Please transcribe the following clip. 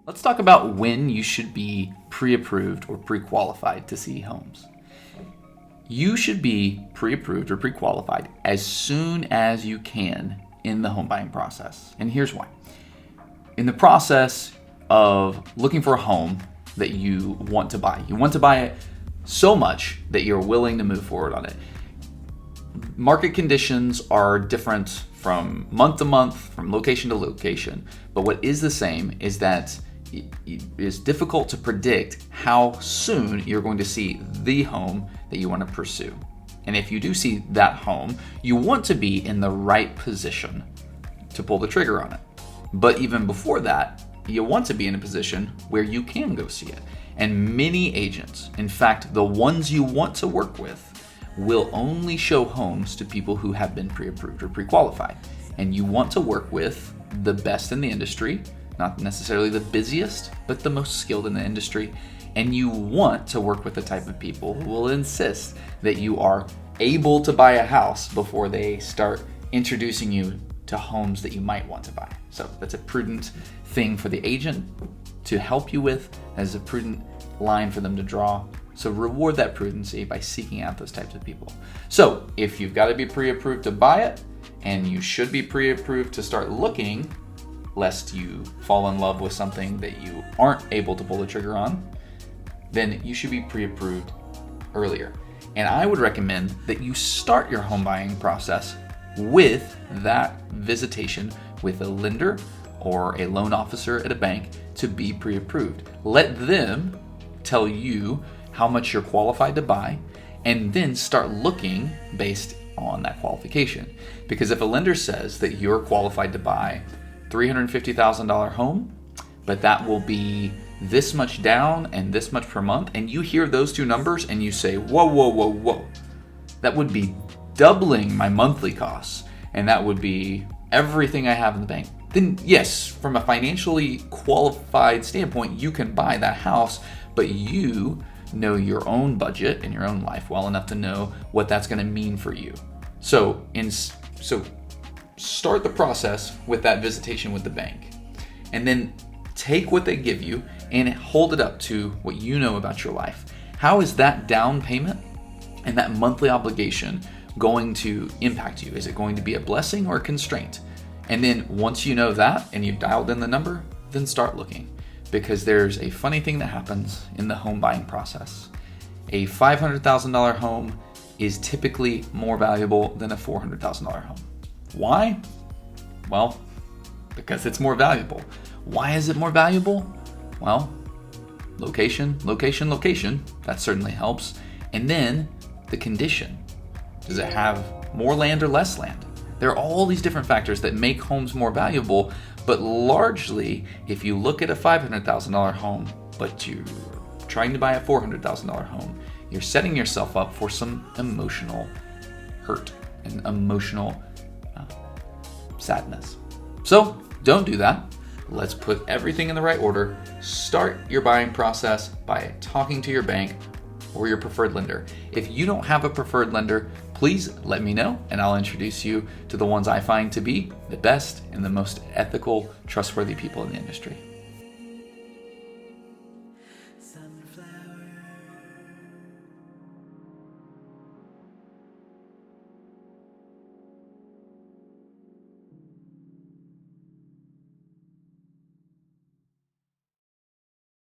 Let's talk about when you should be pre-approved or pre-qualified to see homes. You should be pre-approved or pre-qualified as soon as you can in the home buying process. And here's why. In the process of looking for a home that you want to buy it so much that you're willing to move forward on it. Market conditions are different from month to month, from location to location. But what is the same is that it is difficult to predict how soon you're going to see the home that you want to pursue. And if you do see that home, you want to be in the right position to pull the trigger on it. But even before that, you want to be in a position where you can go see it. And many agents, in fact, the ones you want to work with, will only show homes to people who have been pre-approved or pre-qualified. And you want to work with the best in the industry, not necessarily the busiest, but the most skilled in the industry. And you want to work with the type of people who will insist that you are able to buy a house before they start introducing you to homes that you might want to buy. So that's a prudent thing for the agent to help you with, as a prudent line for them to draw. So reward that prudency by seeking out those types of people. So if you've got to be pre-approved to buy it, and you should be pre-approved to start looking, lest you fall in love with something that you aren't able to pull the trigger on, then you should be pre-approved earlier. And I would recommend that you start your home buying process with that visitation with a lender or a loan officer at a bank to be pre-approved. Let them tell you how much you're qualified to buy, and then start looking based on that qualification. Because if a lender says that you're qualified to buy $350,000 home, but that will be this much down and this much per month, and you hear those two numbers and you say, whoa, that would be doubling my monthly costs, and that would be everything I have in the bank, then yes, from a financially qualified standpoint, you can buy that house, but you know your own budget and your own life well enough to know what that's going to mean for you. So start the process with that visitation with the bank, and then take what they give you and hold it up to what you know about your life. How is that down payment and that monthly obligation going to impact you? Is it going to be a blessing or a constraint? And then once you know that and you've dialed in the number, then start looking. Because there's a funny thing that happens in the home buying process. A $500,000 home is typically more valuable than a $400,000 home. Why? Well, because it's more valuable. Why is it more valuable? Well, location. That certainly helps. And then the condition. Does it have more land or less land? There are all these different factors that make homes more valuable, but largely, if you look at a $500,000 home, but you're trying to buy a $400,000 home, you're setting yourself up for some emotional hurt and emotional sadness. So don't do that. Let's put everything in the right order. Start your buying process by talking to your bank or your preferred lender. If you don't have a preferred lender, please let me know and I'll introduce you to the ones I find to be the best and the most ethical, trustworthy people in the industry.